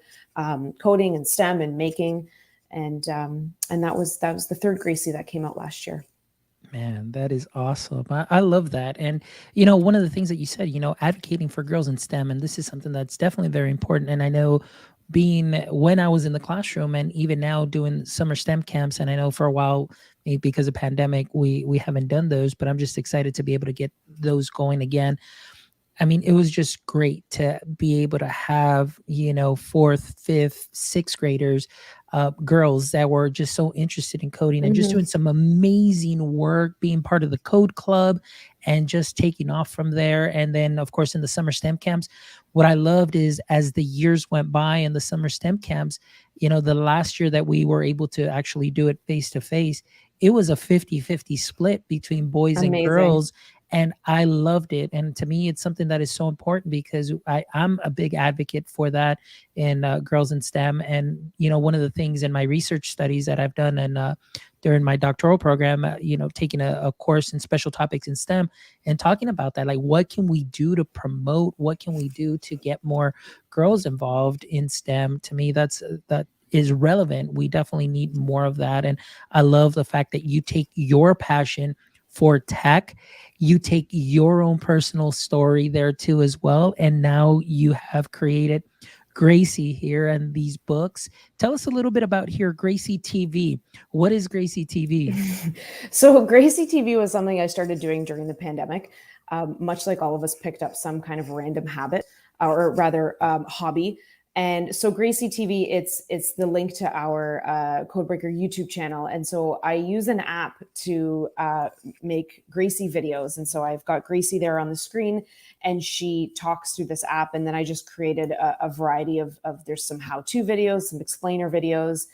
coding and STEM and making. And that was the third Gracie that came out last year.
Man, that is awesome. I love that. And, one of the things that you said, advocating for girls in STEM, and this is something that's definitely very important. And I know when I was in the classroom, and even now doing summer STEM camps, and I know for a while, maybe because of pandemic, we haven't done those, but I'm just excited to be able to get those going again. I mean, it was just great to be able to have, 4th, 5th, 6th graders, girls that were just so interested in coding and just doing some amazing work, being part of the code club and just taking off from there. And then, of course, in the summer STEM camps, what I loved is as the years went by in the summer STEM camps, the last year that we were able to actually do it face to face, it was a 50-50 split between boys and girls. And I loved it. And to me, it's something that is so important, because I'm a big advocate for that in girls in STEM. And, one of the things in my research studies that I've done and during my doctoral program, taking a course in special topics in STEM and talking about that, like, what can we do to promote? What can we do to get more girls involved in STEM? To me, that is relevant. We definitely need more of that. And I love the fact that you take your passion for tech, you take your own personal story there too as well, and now you have created Gracie here and these books. Tell us a little bit about here, Gracie TV. What is Gracie TV?
So Gracie TV was something I started doing during the pandemic. Much like all of us picked up some kind of random habit, or rather hobby. And so Gracie TV, it's the link to our Codebreaker YouTube channel. And so I use an app to make Gracie videos. And so I've got Gracie there on the screen, and she talks through this app. And then I just created a variety of there's some how-to videos, some explainer videos.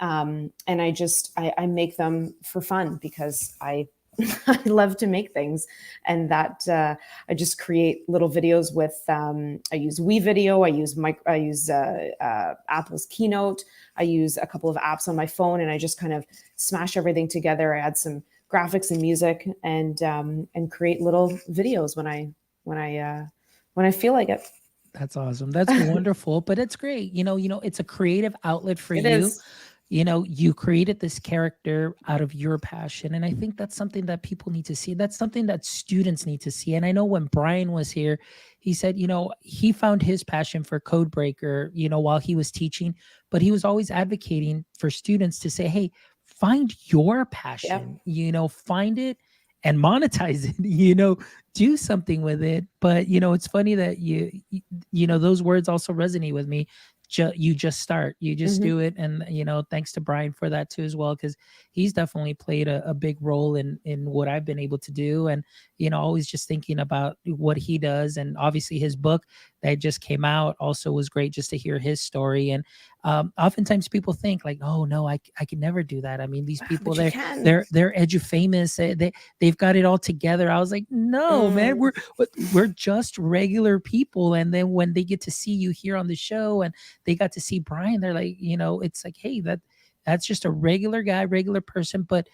And I make them for fun, because I love to make things, and that I just create little videos with. I use WeVideo. I use Apple's Keynote. I use a couple of apps on my phone, and I just kind of smash everything together. I add some graphics and music, and create little videos when I feel like it.
That's awesome. That's wonderful, but it's great. It's a creative outlet for
It
you.
is.
You created this character out of your passion. And I think that's something that people need to see. That's something that students need to see. And I know when Brian was here, he said, he found his passion for Codebreaker, while he was teaching, but he was always advocating for students to say, hey, find your
Yeah.
passion, find it and monetize it, do something with it. But, it's funny that those words also resonate with me. You just start, you just
Mhm.
do it. And thanks to Brian for that too as well, because he's definitely played a big role in what I've been able to do. And always just thinking about what he does. And obviously his book that just came out also was great, just to hear his story. And oftentimes people think like, oh no, I can never do that. I mean, these people,
But you can.
they're edu-famous, they've got it all together. I was like, no man,
Mm.
we're just regular people. And then when they get to see you here on the show and they got to see Brian, they're like, it's like, hey, that's just a regular guy, regular person, but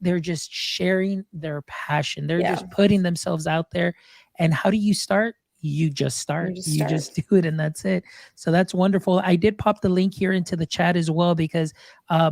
they're just sharing their passion. They're
Yeah.
just putting themselves out there. And how do you start? You just start.
You just
You
start.
just do it, and that's it. So that's wonderful. I did pop the link here into the chat as well, because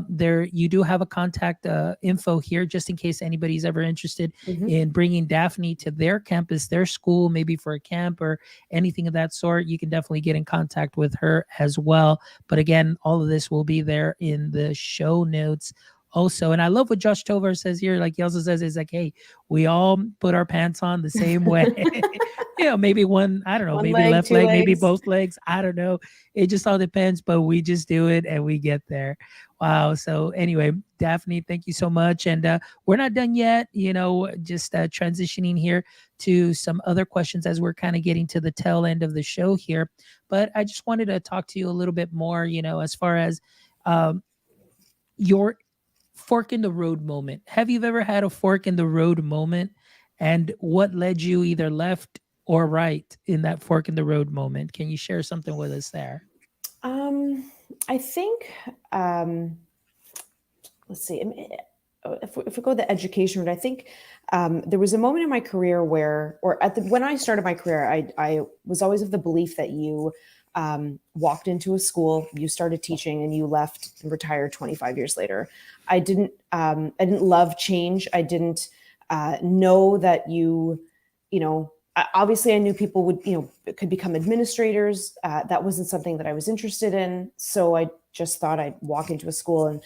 there you do have a contact info here, just in case anybody's ever interested
Mhm.
in bringing Daphne to their campus, their school, maybe for a camp or anything of that sort. You can definitely get in contact with her as well. But again, all of this will be there in the show notes also. And I love what Josh Tovar says here. Like he also says, it's like, hey, we all put our pants on the same way. Maybe one, I don't know,
One
maybe
leg,
left
two
leg, maybe
legs.
both legs. I don't know. It just all depends, but we just do it and we get there. Wow. So anyway, Daphne, thank you so much. And we're not done yet, just transitioning here to some other questions as we're kind of getting to the tail end of the show here. But I just wanted to talk to you a little bit more, as far as um, your fork in the road moment. Have you ever had a fork in the road moment? And what led you either left or right in that fork in the road moment? Can you share something with us there?
Um, I think, let's see. If we go the education route, I think there was a moment in my career where, or when I started my career, I was always of the belief that you walked into a school, you started teaching, and you left and retired 25 years later. I didn't love change. I didn't know that obviously I knew people would, could become administrators. That wasn't something that I was interested in. So I just thought I'd walk into a school, and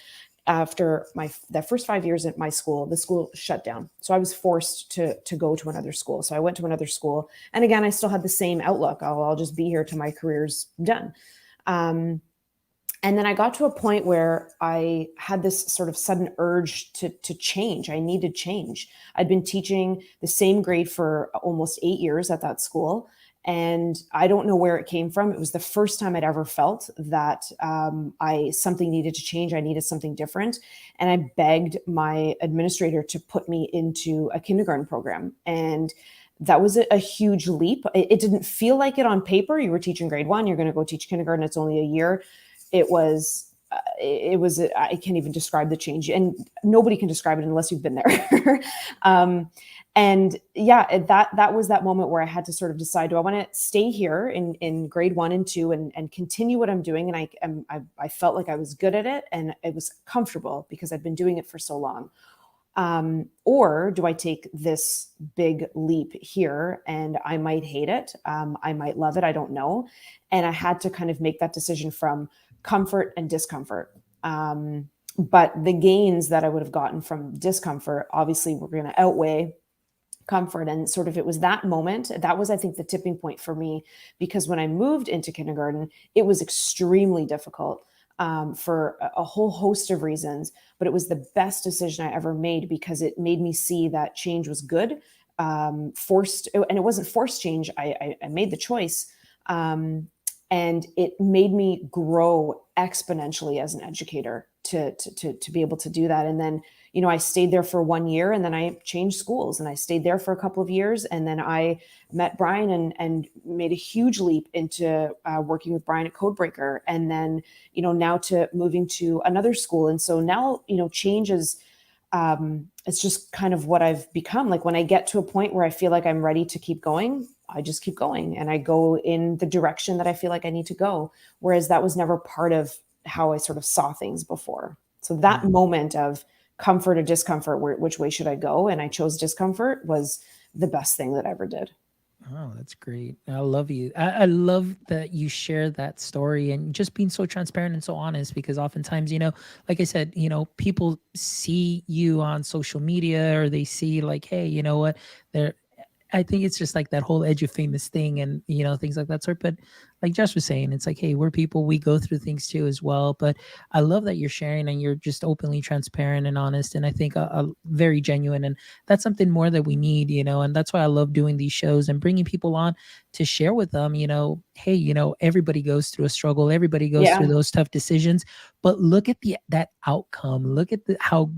after the first 5 years at my school, the school shut down. So I was forced to go to another school. So I went to another school. And again, I still had the same outlook. I'll just be here till my career's done. Um, and then I got to a point where I had this sort of sudden urge to change. I needed change. I'd been teaching the same grade for almost 8 years at that school. And I don't know where it came from. It was the first time I'd ever felt that something needed to change. I needed something different. And I begged my administrator to put me into a kindergarten program. And that was a huge leap. It didn't feel like it on paper. You were teaching grade 1, you're going to go teach kindergarten. It's only a year. It was I can't even describe the change, and nobody can describe it unless you've been there. And yeah, that was that moment where I had to sort of decide, do I want to stay here in grade 1 and 2 and continue what I'm doing? And I felt like I was good at it and it was comfortable because I'd been doing it for so long. Or do I take this big leap here and I might hate it? I might love it. I don't know. And I had to kind of make that decision from comfort and discomfort. But the gains that I would have gotten from discomfort obviously were going to outweigh comfort. And sort of it was that moment that was, I think, the tipping point for me, because when I moved into kindergarten, it was extremely difficult for a whole host of reasons. But it was the best decision I ever made because it made me see that change was good. Forced, and it wasn't forced change. I made the choice. And it made me grow exponentially as an educator to be able to do that. And then, I stayed there for 1 year and then I changed schools and I stayed there for a couple of years. And then I met Brian and made a huge leap into working with Brian at Codebreaker. And then, now to moving to another school. And so now, change is, it's just kind of what I've become. Like when I get to a point where I feel like I'm ready to keep going, I just keep going and I go in the direction that I feel like I need to go. Whereas that was never part of how I sort of saw things before. So that moment of comfort or discomfort, which way should I go? And I chose discomfort, was the best thing that I ever did.
Oh, that's great. I love you. I love that you share that story and just being so transparent and so honest, because oftentimes, like I said, people see you on social media, or they see like, hey, you know what, they're I think it's just like that whole edge of famous thing, and things like that sort. But like Josh was saying, it's like, hey, we're people, we go through things too as well. But I love that you're sharing and you're just openly transparent and honest, and I think a very genuine, and that's something more that we need, and that's why I love doing these shows and bringing people on to share with them, hey, everybody goes through a struggle, everybody goes through
Yeah.
those tough decisions, but look at that outcome, look at how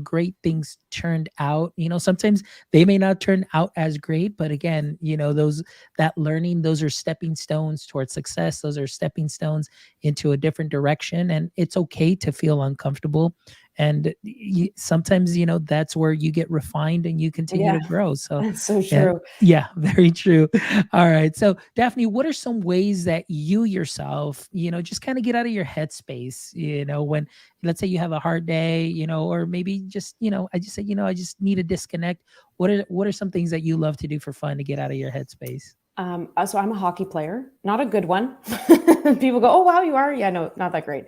great things turned out. Sometimes they may not turn out as great, but again, that learning, those are stepping stones towards success, those are stepping stones into a different direction, and it's okay to feel uncomfortable. And sometimes that's where you get refined and you continue
Yeah.
to grow. So
That's so
yeah,
true.
yeah, very true. All right, so Daphne, what are some ways that you yourself, just kind of get out of your headspace, when, let's say, you have a hard day, or maybe just, I just say, I just need a disconnect. What are some things that you love to do for fun to get out of your headspace?
So I'm a hockey player, not a good one. People go, "Oh wow, you are." Yeah, no, not that great.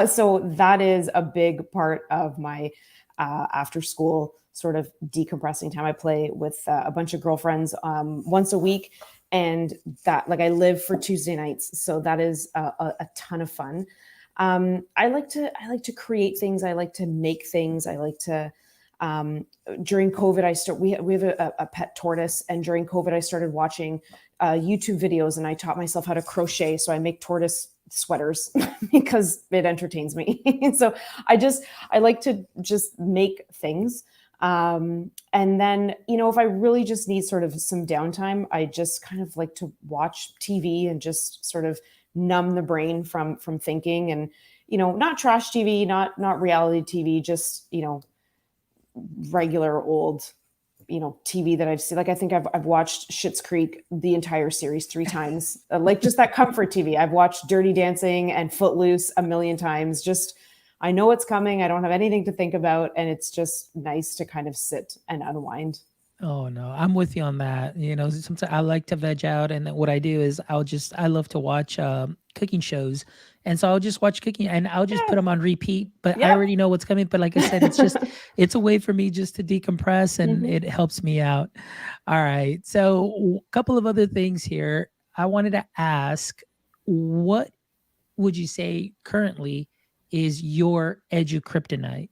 So that is a big part of my after school sort of decompressing time. I play with a bunch of girlfriends once a week, and that, like, I live for Tuesday nights, so that is a ton of fun. I like to create things. I like to make things. I like to during COVID, we have a pet tortoise, and during COVID, I started watching YouTube videos, and I taught myself how to crochet. So I make tortoise sweaters because it entertains me. So I like to just make things. And then, if I really just need sort of some downtime, I just kind of like to watch TV and just sort of numb the brain from thinking, and not trash TV, not reality TV, just regular old TV that I've seen. Like, I think I've watched Schitt's Creek, the entire series, 3 times. Like, just that comfort TV. I've watched Dirty Dancing and Footloose a million times. Just, I know it's coming. I don't have anything to think about, and it's just nice to kind of sit and unwind.
Oh no, I'm with you on that. Sometimes I like to veg out, and then what I do is I love to watch cooking shows, and so I'll just watch cooking, and I'll just put
Yeah.
them on repeat. But I
Yep.
already know what's coming. But like I said, it's a way for me just to decompress, and
Mhm.
it helps me out. All right, so a couple of other things here. I wanted to ask, what would you say currently is your edu kryptonite?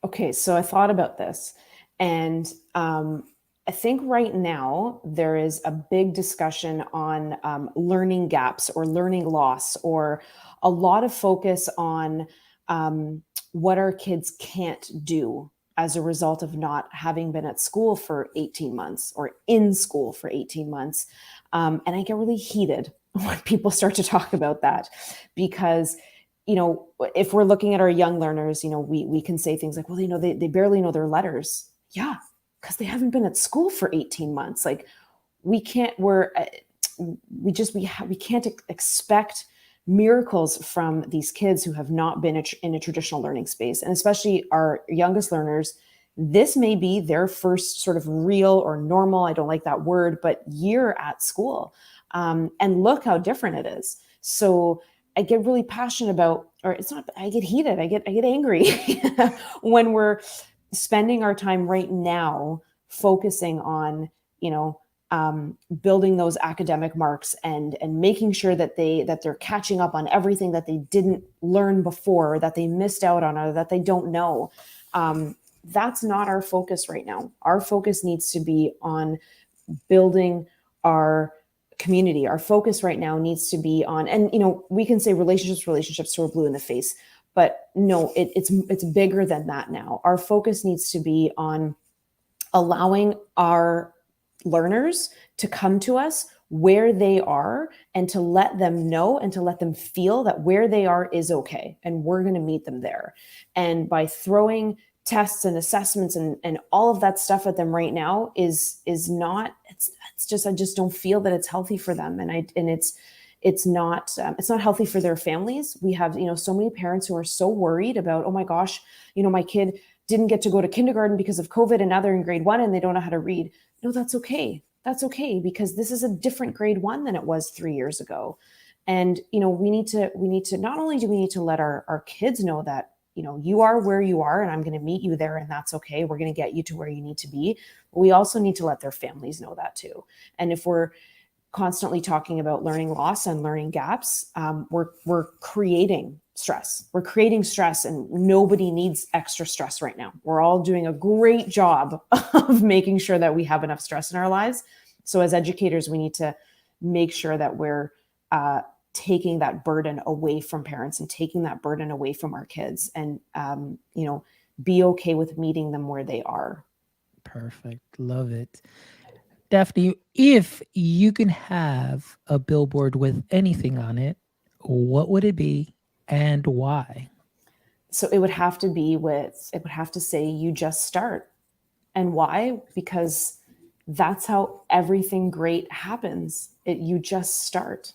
Okay, so I thought about this, and I think right now there is a big discussion on learning gaps or learning loss, or a lot of focus on what our kids can't do as a result of not having been at school for 18 months or in school for 18 months. And I get really heated when people start to talk about that, because if we're looking at our young learners, we can say things like, well, they barely know their letters. Yeah, because they haven't been at school for 18 months. Like, we can't, we can't expect miracles from these kids who have not been in a traditional learning space. And especially our youngest learners, this may be their first sort of real or normal, I don't like that word, but year at school. And look how different it is. So I get really passionate about, or it's not, I get heated, I get angry when we're spending our time right now focusing on, building those academic marks, and making sure that they're catching up on everything that they didn't learn before, that they missed out on, or that they don't know. That's not our focus right now. Our focus needs to be on building our community. Our focus right now needs to be on, and we can say relationships till we're blue in the face, but no, it's bigger than that now. Our focus needs to be on allowing our learners to come to us where they are, and to let them know and to let them feel that where they are is okay, and we're going to meet them there. And by throwing tests and assessments and all of that stuff at them right now is not, it's just, I just don't feel that it's healthy for them. And it's not healthy for their families. We have, so many parents who are so worried about, oh my gosh, my kid didn't get to go to kindergarten because of COVID and now they're in grade 1 and they don't know how to read. No, that's okay. That's okay, because this is a different grade 1 than it was 3 years ago. And, we need to, not only do we need to let our kids know that, you are where you are and I'm going to meet you there and that's okay. We're going to get you to where you need to be. But we also need to let their families know that too. And if we're constantly talking about learning loss and learning gaps, we're creating stress. We're creating stress, and nobody needs extra stress right now. We're all doing a great job of making sure that we have enough stress in our lives. So as educators, we need to make sure that we're taking that burden away from parents and taking that burden away from our kids, and be okay with meeting them where they are.
Perfect. Love it. Daphne, if you can have a billboard with anything on it, what would it be and why?
So it would have to say, you just start. And why? Because that's how everything great happens. You just start.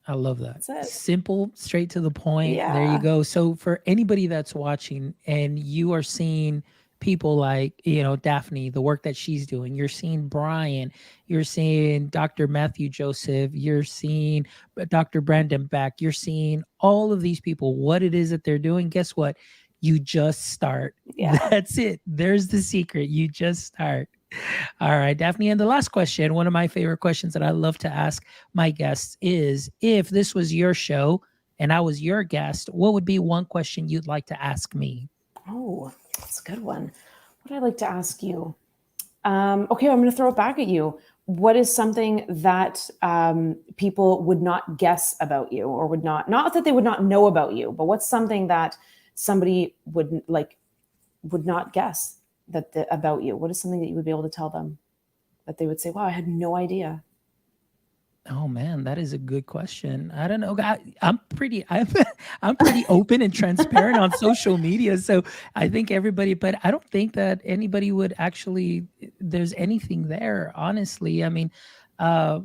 I love that.
That's it.
Simple, straight to the point.
Yeah.
There you go. So for anybody that's watching and you are seeing people like, Daphne, the work that she's doing, you're seeing Brian, you're seeing Dr. Matthew Joseph, you're seeing Dr. Brandon Beck, you're seeing all of these people, what it is that they're doing. Guess what? You just start.
Yeah.
That's it. There's the secret. You just start. All right, Daphne. And the last question, one of my favorite questions that I love to ask my guests is, if this was your show and I was your guest, what would be one question you'd like to ask me?
Oh, that's a good one. What I'd like to ask you. Okay, I'm going to throw it back at you. What is something that people would not guess about you, or not that they would not know about you, but what's something that somebody would not guess about you? What is something that you would be able to tell them that they would say, wow, I had no idea?
Oh man, that is a good question. I don't know. I'm pretty open and transparent on social media. So I think everybody, but I don't think that anybody would actually, there's anything there, honestly. I mean, I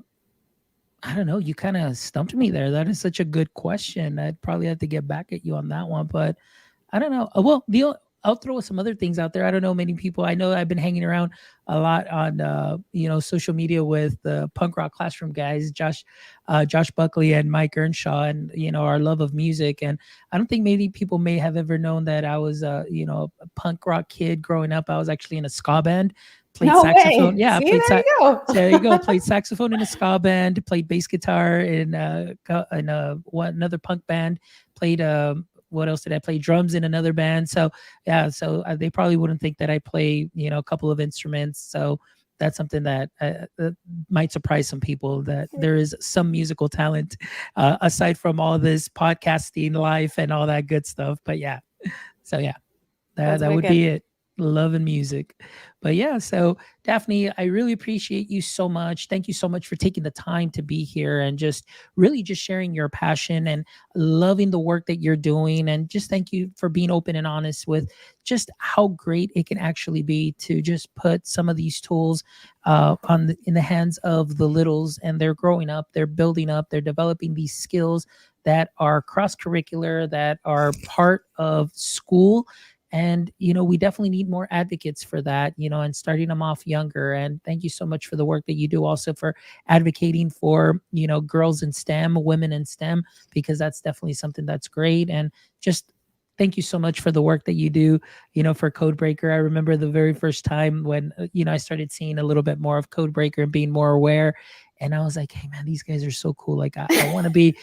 don't know. You kind of stumped me there. That is such a good question. I'd probably have to get back at you on that one, but I don't know. Well, I'll throw some other things out there. I don't know many people. I know I've been hanging around a lot on social media with the punk rock classroom guys, Josh Buckley and Mike Earnshaw, and our love of music. And I don't think many people may have ever known that I was a punk rock kid growing up. I was actually in a ska band. Played saxophone.
Way.
Yeah,
See, there you go.
There you go. Played saxophone in a ska band. Played bass guitar in another punk band. Played what else did I play? Drums in another band. So yeah, they probably wouldn't think that I play a couple of instruments. So that's something that might surprise some people, that there is some musical talent aside from all this podcasting life and all that good stuff. But yeah, so yeah, that would be it. Love and music. But yeah, so Daphne, I really appreciate you so much. Thank you so much for taking the time to be here and just really just sharing your passion and loving the work that you're doing. And just thank you for being open and honest with just how great it can actually be to just put some of these tools in the hands of the littles, and they're growing up, they're building up, they're developing these skills that are cross-curricular, that are part of school. And, we definitely need more advocates for that, and starting them off younger. And thank you so much for the work that you do also for advocating for, girls in STEM, women in STEM, because that's definitely something that's great. And just thank you so much for the work that you do, for Codebreaker. I remember the very first time when, I started seeing a little bit more of Codebreaker and being more aware. And I was like, hey man, these guys are so cool. Like I want to be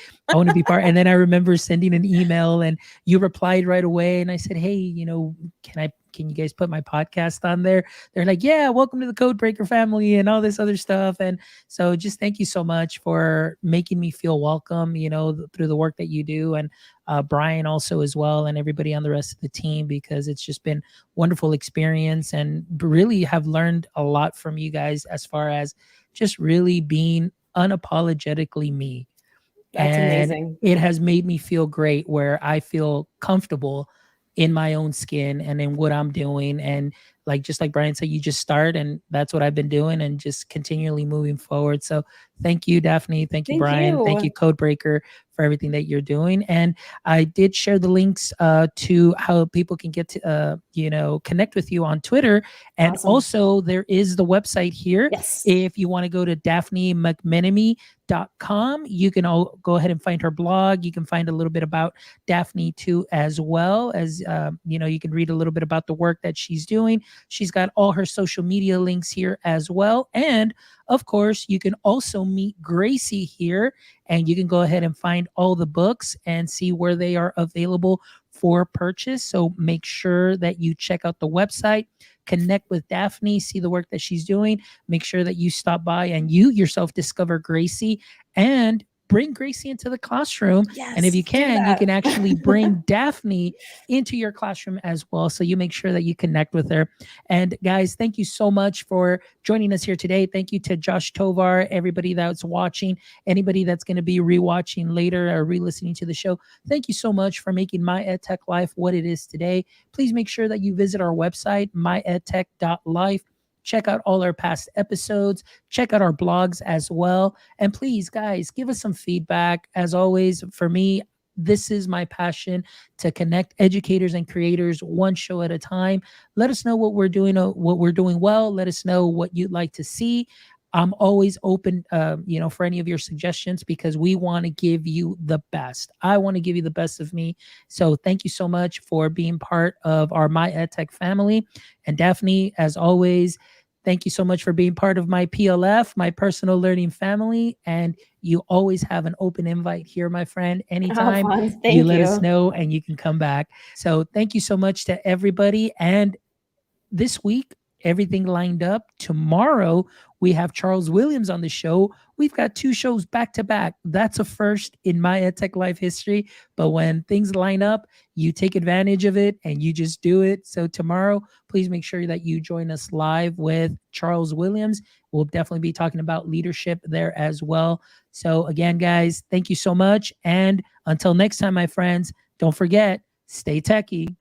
part. And then I remember sending an email and you replied right away. And I said, hey, can you guys put my podcast on there? They're like, yeah, welcome to the Codebreaker family and all this other stuff. And so just thank you so much for making me feel welcome, through the work that you do. And Brian also as well, and everybody on the rest of the team, because it's just been wonderful experience, and really have learned a lot from you guys as far as just really being unapologetically me.
That's
and
amazing.
It has made me feel great, where I feel comfortable in my own skin and in what I'm doing. And like, just like Brian said, you just start, and that's what I've been doing, and just continually moving forward. So thank you, Daphne. Thank you,
Thank
Brian. Thank you,
you.
Codebreaker, for everything that you're doing. And I did share the links to how people can get to, connect with you on Twitter. And
Awesome.
also, there is the website here.
Yes.
If you want to go to Daphne McMenemy.com, you can all go ahead and find her blog. You can find a little bit about Daphne too, as well as, you can read a little bit about the work that she's doing. She's got all her social media links here as well. And of course, you can also meet Gracie here, and you can go ahead and find all the books and see where they are available for purchase. So make sure that you check out the website, connect with Daphne, see the work that she's doing. Make sure that you stop by and you yourself discover Gracie, and bring Gracie into the classroom.
Yes,
and if you can
that.
actually bring Daphne into your classroom as well. So you make sure that you connect with her. And guys, thank you so much for joining us here today. Thank you to Josh Tovar, everybody that's watching, anybody that's going to be rewatching later or re-listening to the show. Thank you so much for making My EdTech Life what it is today. Please make sure that you visit our website, myedtech.life. Check out all our past episodes. Check out our blogs as well. And please, guys, give us some feedback. As always, for me, this is my passion, to connect educators and creators one show at a time. Let us know what we're doing well. Let us know what you'd like to see. I'm always open, for any of your suggestions, because we want to give you the best. I want to give you the best of me. So thank you so much for being part of our My EdTech family. And Daphne, as always, thank you so much for being part of my PLF, my personal learning family. And you always have an open invite here, my friend. Anytime you let us know, and you can come back. So thank you so much to everybody. And this week, everything lined up. Tomorrow, we have Charles Williams on the show. We've got 2 shows back to back. That's a first in My EdTech Life history. But when things line up, you take advantage of it and you just do it. So tomorrow, please make sure that you join us live with Charles Williams. We'll definitely be talking about leadership there as well. So again, guys, thank you so much. And until next time, my friends, don't forget, stay techie.